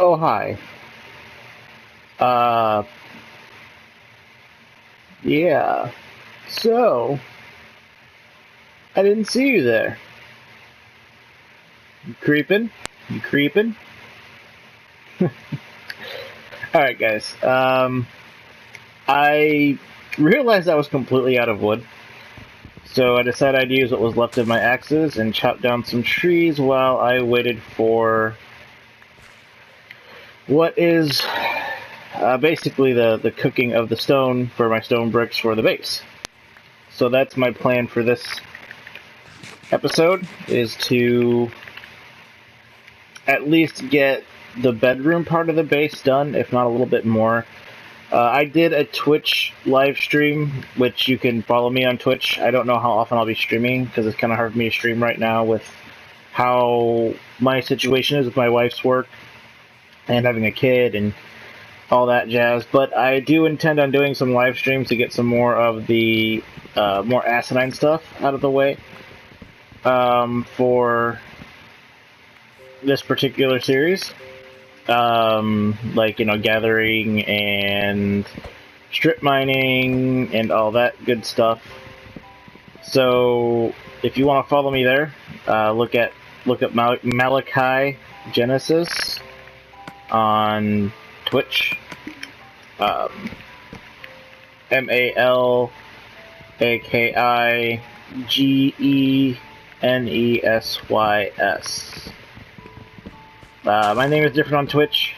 Oh, hi. Uh, yeah. So, I didn't see you there. You creeping? You creeping? Alright, guys. I realized I was completely out of wood. So I decided I'd use what was left of my axes and chop down some trees while I waited for what is basically the cooking of the stone for my stone bricks for the base. So that's my plan for this episode, is to at least get the bedroom part of the base done, if not a little bit more. I did a Twitch live stream, which you can follow me on Twitch. I don't know how often I'll be streaming, because it's kind of hard for me to stream right now with how my situation is with my wife's work and having a kid and all that jazz. But I do intend on doing some live streams to get some more of the more asinine stuff out of the way for this particular series. Like, gathering and strip mining and all that good stuff. So if you want to follow me there, look up Malachi Genesis on Twitch. MALAKIGENESYS. My name is different on Twitch,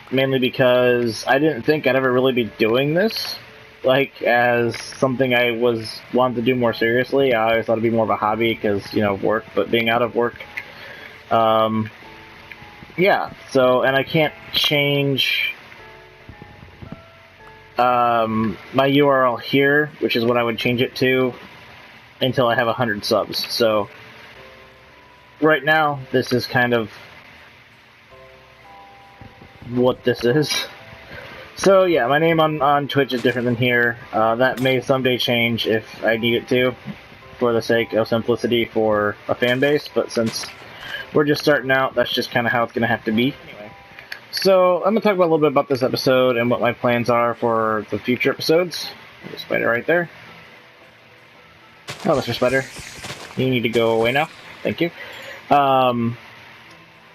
mainly because I didn't think I'd ever really be doing this, like, as something I wanted to do more seriously. I always thought it'd be more of a hobby because, work, but being out of work, yeah, so, and I can't change, my URL here, which is what I would change it to, until I have 100 subs, so, right now, this is kind of what this is. So yeah, my name on Twitch is different than here. That may someday change if I need it to, for the sake of simplicity for a fan base, but since we're just starting out, that's just kind of how it's going to have to be. Anyway, so I'm going to talk about a little bit about this episode and what my plans are for the future episodes. There's a spider right there. Oh, Mr. Spider, you need to go away now. Thank you.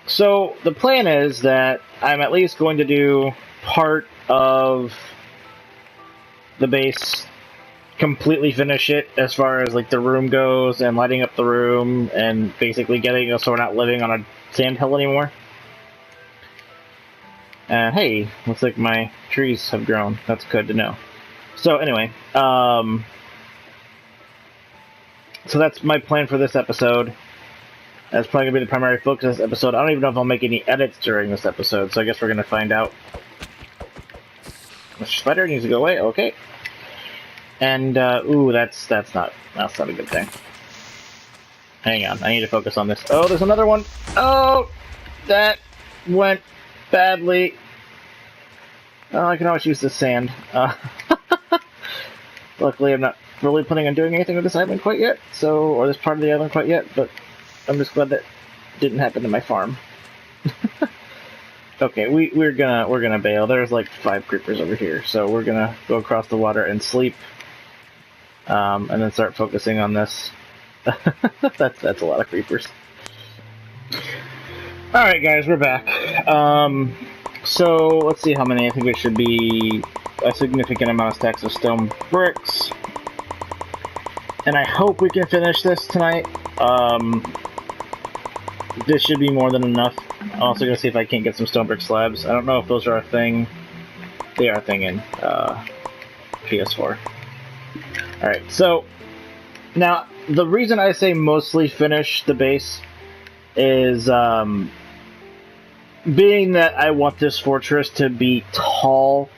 So the plan is that I'm at least going to do part of the base, completely finish it as far as like the room goes and lighting up the room and basically getting it so we're not living on a sand hill anymore. And hey, looks like my trees have grown. That's good to know. So anyway, so that's my plan for this episode. That's probably going to be the primary focus of this episode. I don't even know if I'll make any edits during this episode, so I guess we're going to find out. Mr. Spider needs to go away. Okay. And, ooh, that's not a good thing. Hang on, I need to focus on this. Oh, there's another one! Oh! That went badly. Oh, I can always use this sand. Luckily, I'm not really planning on doing anything with this island quite yet, or this part of the island quite yet, but I'm just glad that didn't happen to my farm. Okay, we're gonna bail. There's like 5 creepers over here, so we're gonna go across the water and sleep, and then start focusing on this. that's a lot of creepers. All right, guys, we're back. So let's see how many. I think it should be a significant amount of stacks of stone bricks, and I hope we can finish this tonight. This should be more than enough. I'm also going to see if I can't get some stone brick slabs. I don't know if those are a thing. They are a thing in PS4. Alright, so now the reason I say mostly finish the base is being that I want this fortress to be tall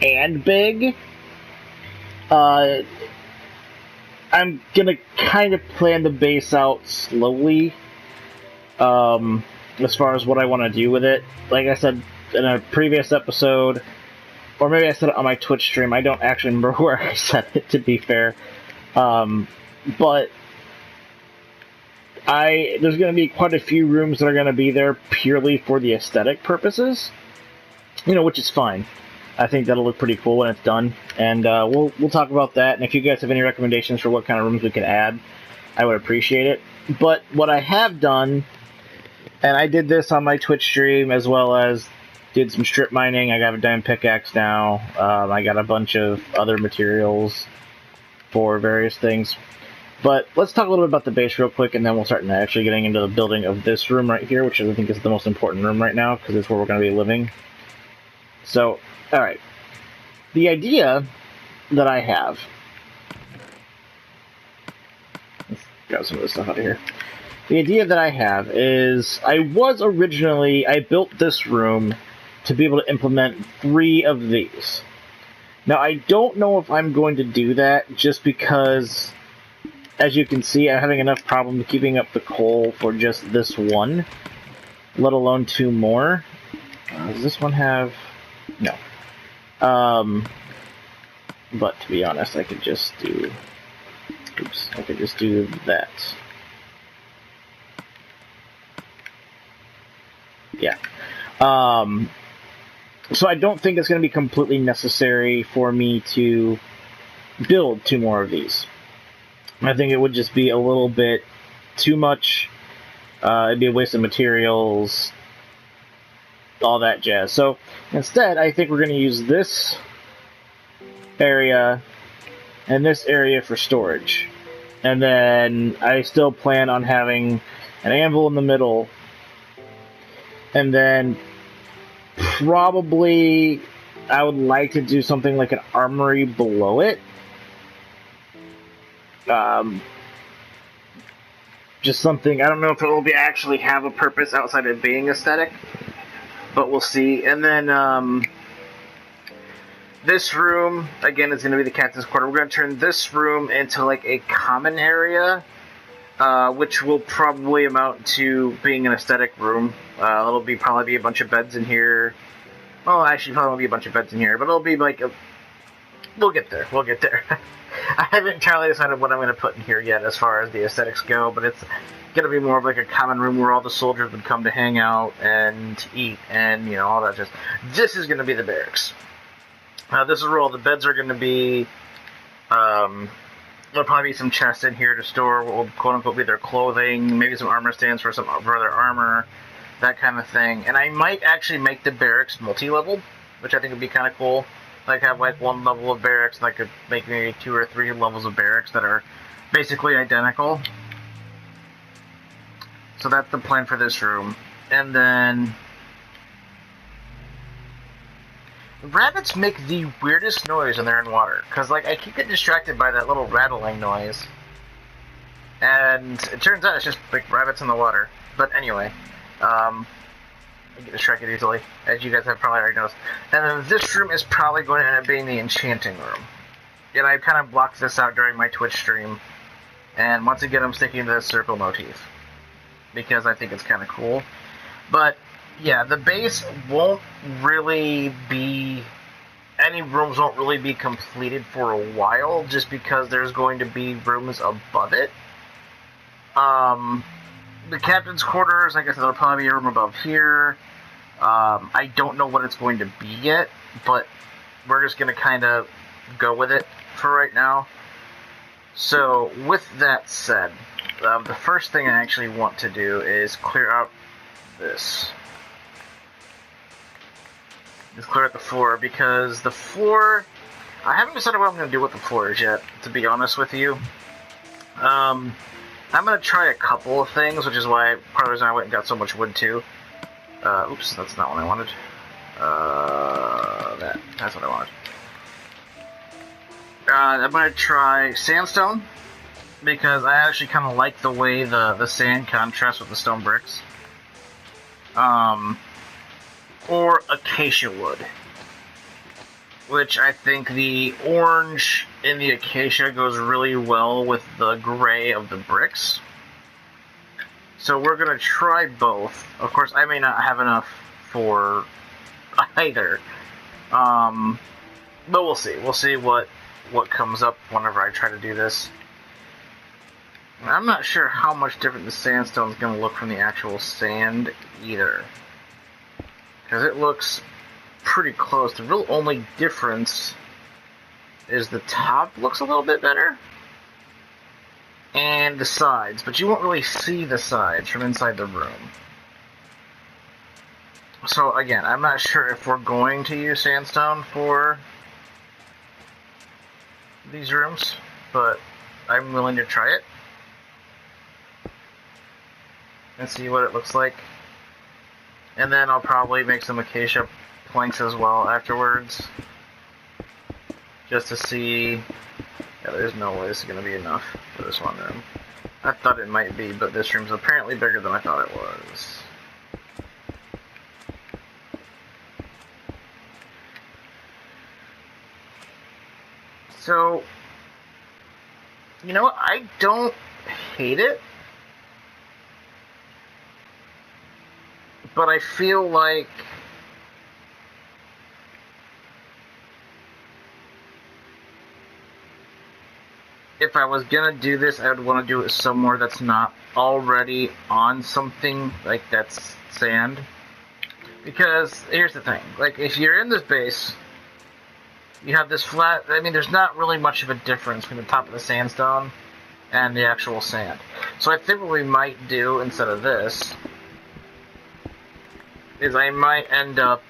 and big. I'm going to kind of plan the base out slowly. As far as what I want to do with it. Like I said in a previous episode, or maybe I said it on my Twitch stream, I don't actually remember where I said it, to be fair. But there's going to be quite a few rooms that are going to be there purely for the aesthetic purposes. which is fine. I think that'll look pretty cool when it's done, and we'll talk about that. And if you guys have any recommendations for what kind of rooms we could add, I would appreciate it. But what I have done, and I did this on my Twitch stream as well as did some strip mining. I got a diamond pickaxe now. I got a bunch of other materials for various things. But let's talk a little bit about the base real quick, and then we'll start actually getting into the building of this room right here, which I think is the most important room right now, because it's where we're going to be living. So, alright. The idea that I have... Let's grab some of this stuff out of here. The idea that I have is, I built this room to be able to implement 3 of these. Now, I don't know if I'm going to do that, just because, as you can see, I'm having enough problem keeping up the coal for just this one, let alone 2 more. Does this one have... No. But to be honest, I could just do... Oops, I could just do that. Yeah. So I don't think it's going to be completely necessary for me to build 2 more of these. I think it would just be a little bit too much. It'd be a waste of materials, all that jazz. So instead, I think we're going to use this area and this area for storage. And then I still plan on having an anvil in the middle. And then probably I would like to do something like an armory below it. Just something, I don't know if it will actually have a purpose outside of being aesthetic, but we'll see. And then this room, again, is going to be the captain's quarter. We're going to turn this room into like a common area, which will probably amount to being an aesthetic room. It'll probably be a bunch of beds in here. Well, actually, probably won't be a bunch of beds in here, but it'll be like we'll get there. We'll get there. I haven't entirely decided what I'm going to put in here yet as far as the aesthetics go, but it's going to be more of like a common room where all the soldiers would come to hang out and eat and, all that just... This is going to be the barracks. This is where all the beds are going to be. There'll probably be some chests in here to store what will quote-unquote be their clothing, maybe some armor stands for their armor, that kind of thing. And I might actually make the barracks multi-level, which I think would be kind of cool. Like, have, 1 level of barracks, and I could make maybe 2 or 3 levels of barracks that are basically identical. So that's the plan for this room. And then... Rabbits make the weirdest noise when they're in water. Because, I keep getting distracted by that little rattling noise. And it turns out it's just, rabbits in the water. But anyway, I get distracted easily, as you guys have probably already noticed. And then this room is probably going to end up being the enchanting room. And I kind of blocked this out during my Twitch stream. And once again, I'm sticking to this circle motif, because I think it's kind of cool. But, yeah, the base won't really be... Any rooms won't really be completed for a while, just because there's going to be rooms above it. The captain's quarters, like I said, there'll probably be a room above here. I don't know what it's going to be yet, but we're just going to kind of go with it for right now. So, with that said, the first thing I actually want to do is clear out this. Just clear out the floor, because the floor... I haven't decided what I'm going to do with the floors yet, to be honest with you. I'm going to try a couple of things, which is why part of the reason I went and got so much wood, too. Oops, that's not what I wanted. That's what I wanted. I'm going to try sandstone, because I actually kind of like the way the sand contrasts with the stone bricks. Or acacia wood, which I think the orange in the acacia goes really well with the gray of the bricks. So we're going to try both. Of course, I may not have enough for either. But we'll see. We'll see what comes up whenever I try to do this. I'm not sure how much different the sandstone is going to look from the actual sand either. Because it looks pretty close. The real only difference is the top looks a little bit better. And the sides, but you won't really see the sides from inside the room. So again, I'm not sure if we're going to use sandstone for these rooms, but I'm willing to try it and see what it looks like. And then I'll probably make some acacia planks as well afterwards, just to see. Yeah, there's no way this is going to be enough for this one room. I thought it might be, but this room's apparently bigger than I thought it was. So, you know what? I don't hate it, but I feel like if I was gonna do this, I would want to do it somewhere that's not already on something like that's sand. Because here's the thing, like if you're in this base, you have this flat, I mean there's not really much of a difference between the top of the sandstone and the actual sand. So I think what we might do instead of this is I might end up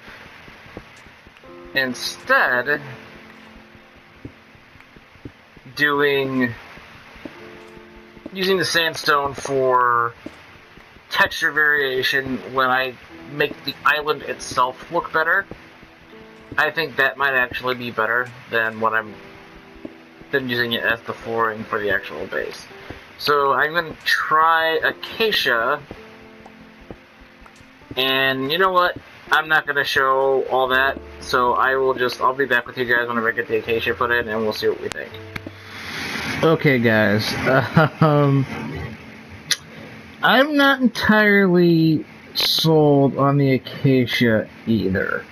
instead using the sandstone for texture variation when I make the island itself look better. I think that might actually be better than using it as the flooring for the actual base. So I'm going to try acacia, and you know what? I'm not going to show all that, so I'll be back with you guys whenever I get the acacia put in, and we'll see what we think. Okay, guys. I'm not entirely sold on the acacia either.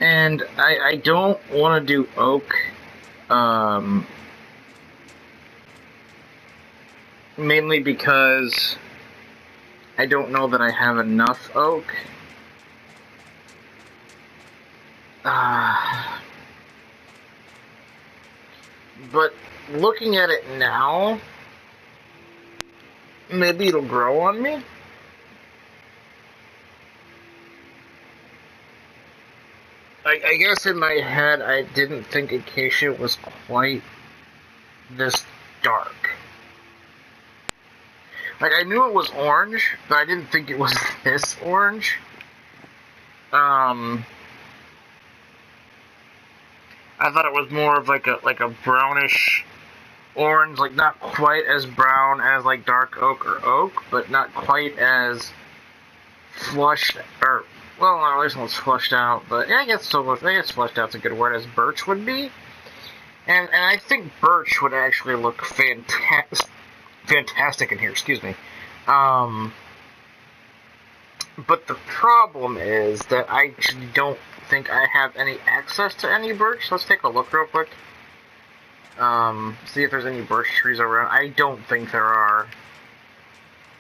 And I don't want to do oak. Mainly because I don't know that I have enough oak. But looking at it now, maybe it'll grow on me. I guess in my head I didn't think acacia was quite this dark. Like, I knew it was orange, but I didn't think it was this orange. I thought it was more of like a brownish orange, like not quite as brown as like dark oak or oak, but not quite as flushed, or well, not at least it's flushed out. But yeah, I guess flushed out's a good word, as birch would be. And I think birch would actually look fantastic in here. Excuse me. But the problem is that I don't think I have any access to any birch. Let's take a look real quick. See if there's any birch trees around. I don't think there are.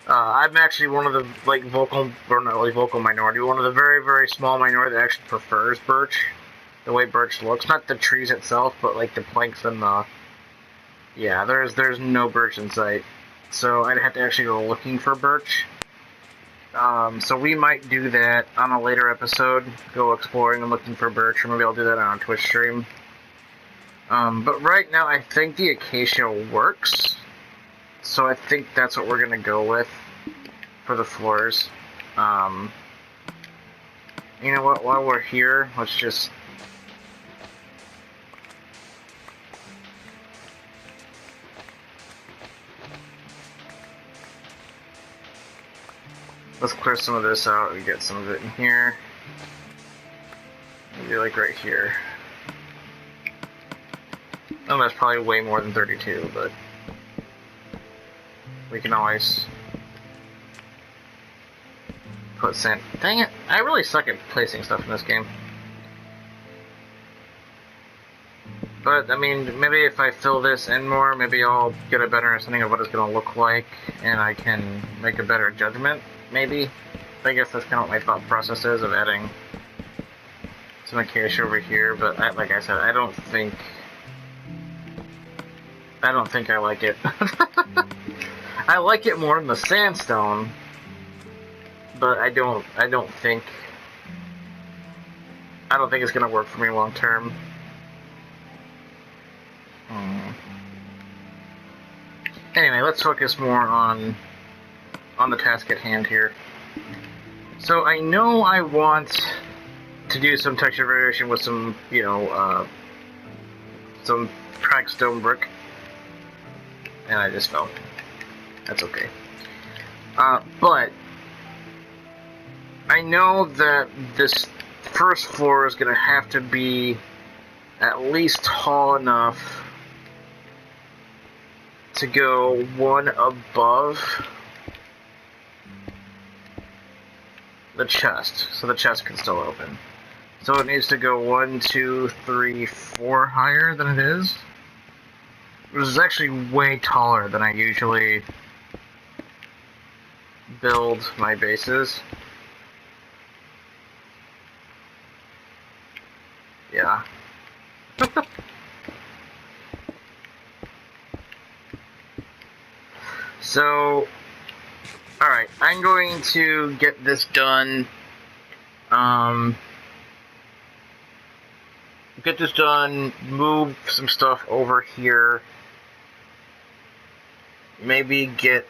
I'm actually one of the vocal minority, one of the very, very small minority that actually prefers birch. The way birch looks, not the trees itself, but like the planks and the. Yeah, there's no birch in sight, so I'd have to actually go looking for birch. So we might do that on a later episode, go exploring and looking for birch, or maybe I'll do that on a Twitch stream. But right now I think the acacia works, so I think that's what we're going to go with for the floors. You know what, while we're here, let's just... Let's clear some of this out and get some of it in here. Maybe like right here. Oh, that's probably way more than 32, but we can always put sand. Dang it! I really suck at placing stuff in this game. But, I mean, maybe if I fill this in more, maybe I'll get a better understanding of what it's going to look like, and I can make a better judgment. Maybe. I guess that's kind of what my thought process is of adding some acacia over here, but like I said, I don't think I like it. I like it more than the sandstone, but I don't think it's gonna work for me long term. Anyway, let's focus more on the task at hand here. So I know I want to do some texture variation with some, some cracked stone brick, and I just fell. That's okay. But I know that this first floor is going to have to be at least tall enough to go one above the chest, so the chest can still open. So it needs to go 1, 2, 3, 4 higher than it is. This is actually way taller than I usually build my bases. Yeah. So, alright, I'm going to get this done. Move some stuff over here. Maybe get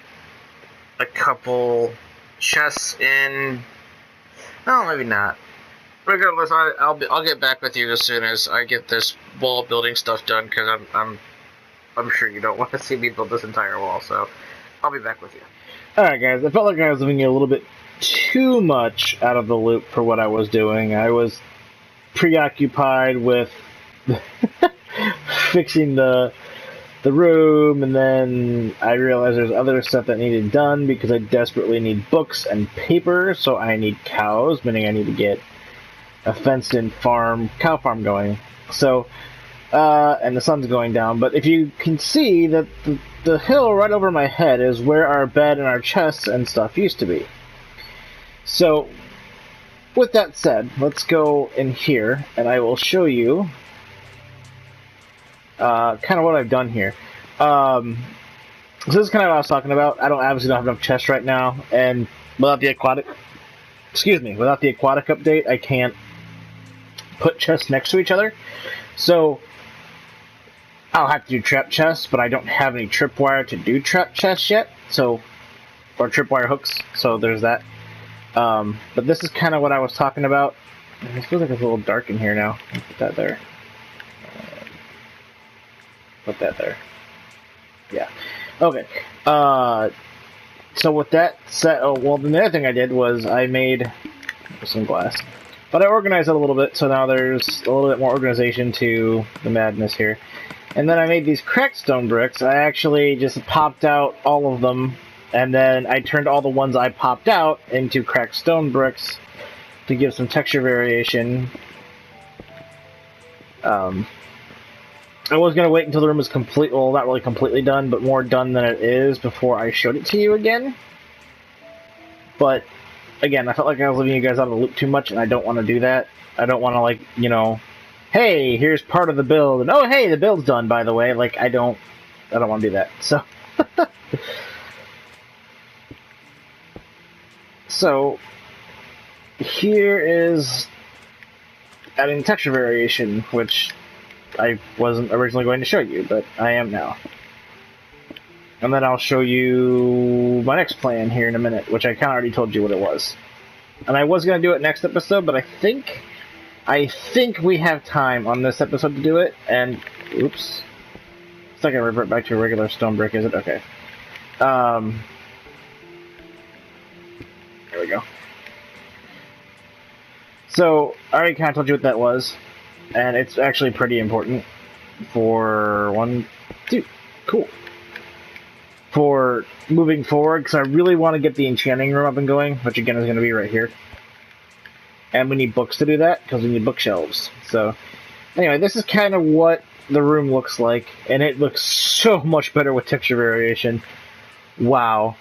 a couple chests in. No, maybe not. Regardless, I'll get back with you as soon as I get this wall building stuff done, because I'm sure you don't want to see me build this entire wall, so I'll be back with you. Alright guys, I felt like I was leaving you a little bit too much out of the loop for what I was doing. I was preoccupied with fixing the room, and then I realized there's other stuff that needed done because I desperately need books and paper, so I need cows, meaning I need to get a fenced-in cow farm going. So, and the sun's going down, but if you can see that the hill right over my head is where our bed and our chests and stuff used to be. So, with that said, let's go in here, and I will show you kind of what I've done here. So this is kind of what I was talking about. I obviously don't have enough chests right now, and without the aquatic update, I can't put chests next to each other. So I'll have to do trap chests, but I don't have any tripwire to do trap chests yet, or tripwire hooks, so there's that. But this is kind of what I was talking about. It feels like it's a little dark in here now. Put that there. Put that there. Yeah. Okay. So with that said, the other thing I did was I made some glass. But I organized it a little bit, so now there's a little bit more organization to the madness here. And then I made these cracked stone bricks. I actually just popped out all of them, and then I turned all the ones I popped out into cracked stone bricks to give some texture variation. I was going to wait until the room was complete, well, not really completely done, but more done than it is before I showed it to you again. But, again, I felt like I was leaving you guys out of the loop too much, and I don't want to do that. I don't want to, hey, here's part of the build, and oh, hey, the build's done, by the way. I don't want to do that. So, so, here is adding texture variation, which I wasn't originally going to show you, but I am now. And then I'll show you my next plan here in a minute, which I kind of already told you what it was. And I was going to do it next episode, but I think we have time on this episode to do it, and, oops. It's not going to revert back to a regular stone brick, is it? Okay. There we go. So, I already kind of told you what that was, and it's actually pretty important for for moving forward, because I really want to get the enchanting room up and going, which again is going to be right here. And we need books to do that, because we need bookshelves. So, anyway, this is kind of what the room looks like, and it looks so much better with texture variation. Wow.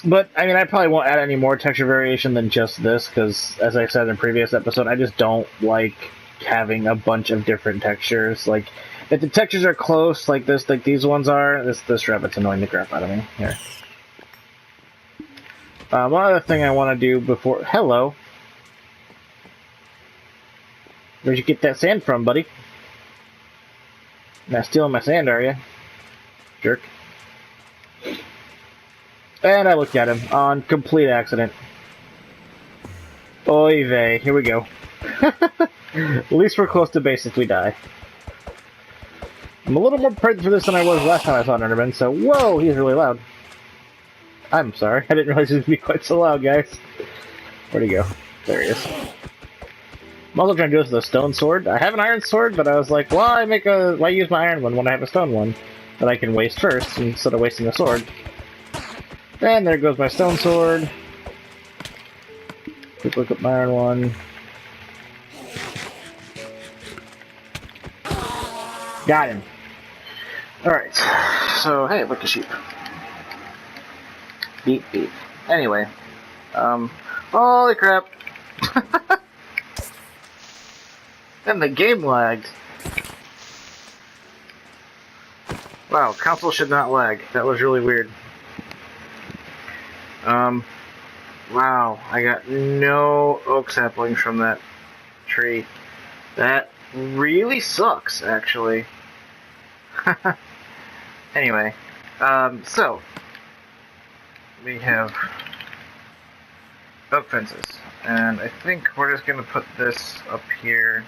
But, I mean, I probably won't add any more texture variation than just this, because, as I said in a previous episode, I just don't like having a bunch of different textures. Like, if the textures are close, like this, like these ones are, this rabbit's annoying the crap out of me. Here. One other thing I want to do before... Hello. Where'd you get that sand from, buddy? Not stealing my sand, are you? Jerk. And I looked at him on complete accident. Oy vey, here we go. At least we're close to basically die. I'm a little more prepared for this than I was last time I saw an Enderman, so whoa, he's really loud. I'm sorry, I didn't realize he was going to be quite so loud, guys. Where'd he go? There he is. I'm also trying to do this with a stone sword. I have an iron sword, but I was like, why use my iron one when I have a stone one that I can waste first instead of wasting a sword? And there goes my stone sword. Quick look at my iron one. Got him. Alright, so hey, look, a sheep. Beep beep. Anyway, holy crap. And the game lagged. Wow, console should not lag. That was really weird. Wow, I got no oak saplings from that tree. That really sucks, actually. Anyway, so we have oak fences, and I think we're just gonna put this up here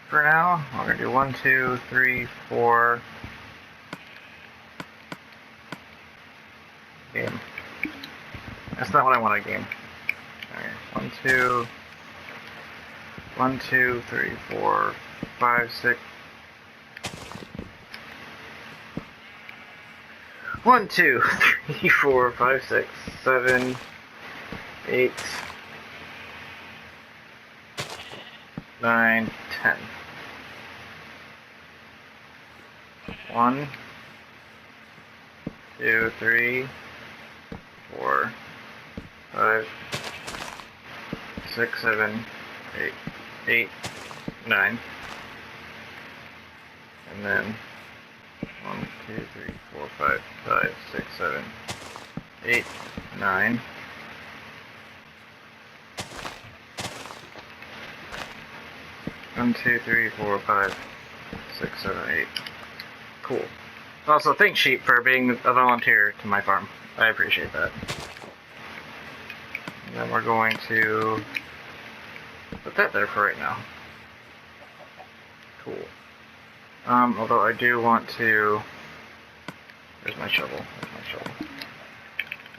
for now. We're gonna do 1, 2, 3, 4. Game. That's not what I want to game. Alright, 1, 2, 3, 4, 5, 6. 1, 2, 3, 4, 5, 6, 7, 8, 9, 10. 1, 2, 3, 4, 5, 6, 7, 8, 9. And then 1, 2, 3, 4, 5, 5, 6, 7, 8, 9. One, 2, 3, 4, 5, 6, 7, 8. Cool. Also, thanks, sheep, for being a volunteer to my farm. I appreciate that. And then we're going to put that there for right now. Cool. Although I do want to... There's my shovel. There's my shovel.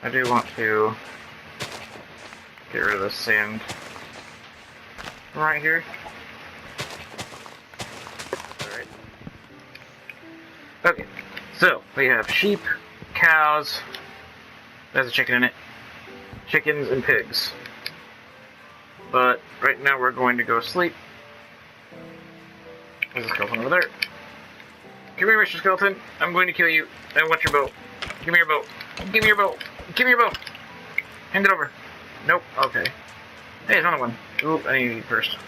I do want to get rid of the sand from right here. Alright. Okay, so we have sheep, cows, there's a chicken in it, chickens and pigs. But right now we're going to go sleep. There's a skeleton over there. Come here, Mr. Skeleton. I'm going to kill you. I want your bow. Give me your bow. Give me your bow. Give me your bow. Hand it over. Nope. Okay. Hey, there's another one. Oop, I need to eat first.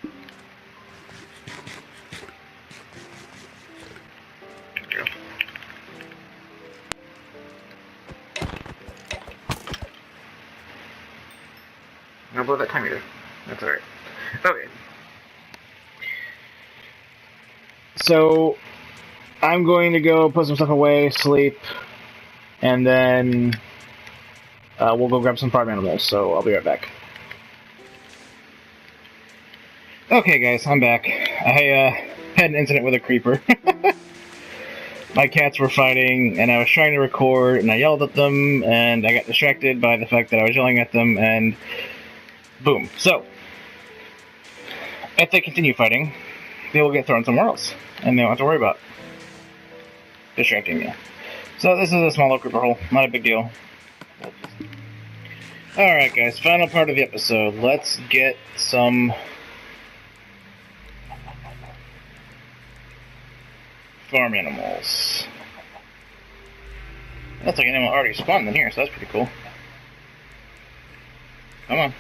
There we go. I'll blow that time either. That's alright. Okay. So, I'm going to go put some stuff away, sleep, and then we'll go grab some farm animals, so I'll be right back. Okay guys, I'm back. I had an incident with a creeper. My cats were fighting, and I was trying to record, and I yelled at them, and I got distracted by the fact that I was yelling at them, and boom. So, if they continue fighting, they will get thrown somewhere else, and they don't have to worry about distracting me. So this is a small little creeper hole, not a big deal. Alright guys, final part of the episode. Let's get some Farm animals. That's like an animal already spawned in here, so that's pretty cool. Come on.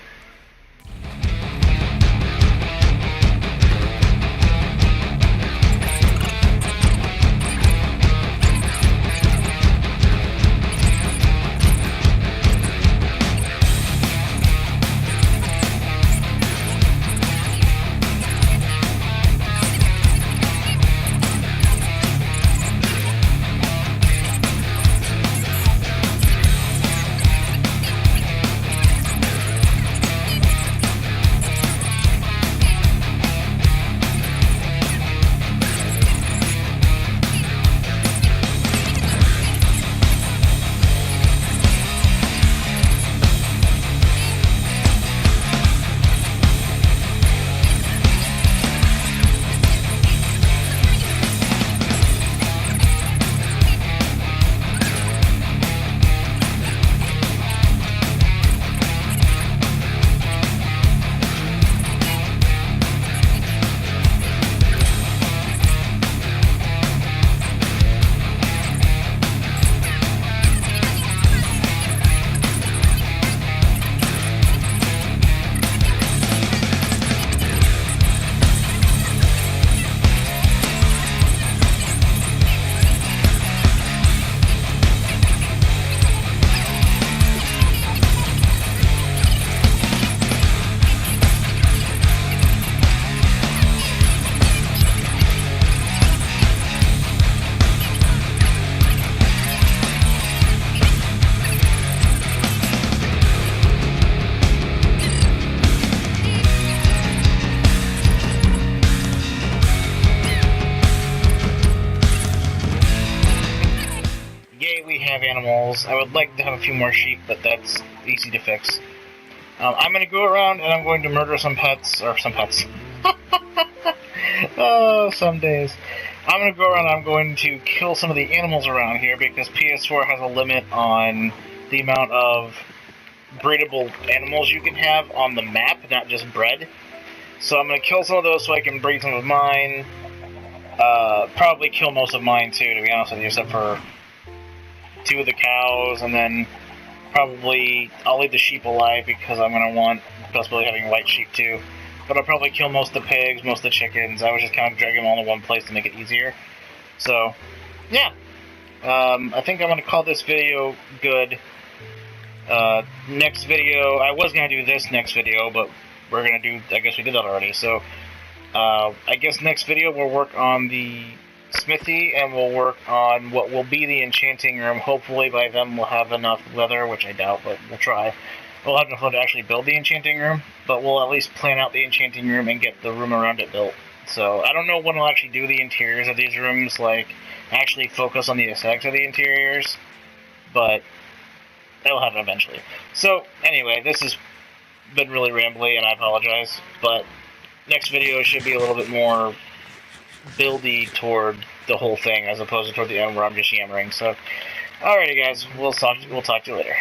Have animals. I would like to have a few more sheep, but that's easy to fix. I'm going to go around and I'm going to murder some pets, or some pets. Oh, some days. I'm going to go around and I'm going to kill some of the animals around here because PS4 has a limit on the amount of breedable animals you can have on the map, not just bred. So I'm going to kill some of those so I can breed some of mine. Probably kill most of mine too, to be honest with you, except for 2 of the cows, and then probably I'll leave the sheep alive because I'm going to want possibly having white sheep too. But I'll probably kill most of the pigs, most of the chickens. I was just kind of dragging them all in one place to make it easier. So, yeah. I think I'm going to call this video good. Next video, I was going to do this next video, but we're going to do, I guess we did that already. So, I guess next video we'll work on the smithy, and we'll work on what will be the enchanting room. Hopefully by then we'll have enough leather, which I doubt, but we'll try. We'll have enough leather to actually build the enchanting room, but we'll at least plan out the enchanting room and get the room around it built. So I don't know when we'll actually do the interiors of these rooms, like actually focus on the aesthetics of the interiors, but that'll happen eventually. So anyway, this has been really rambly, and I apologize, but next video should be a little bit more buildy toward the whole thing as opposed to toward the end where I'm just yammering. So, alrighty guys, we'll talk to you later.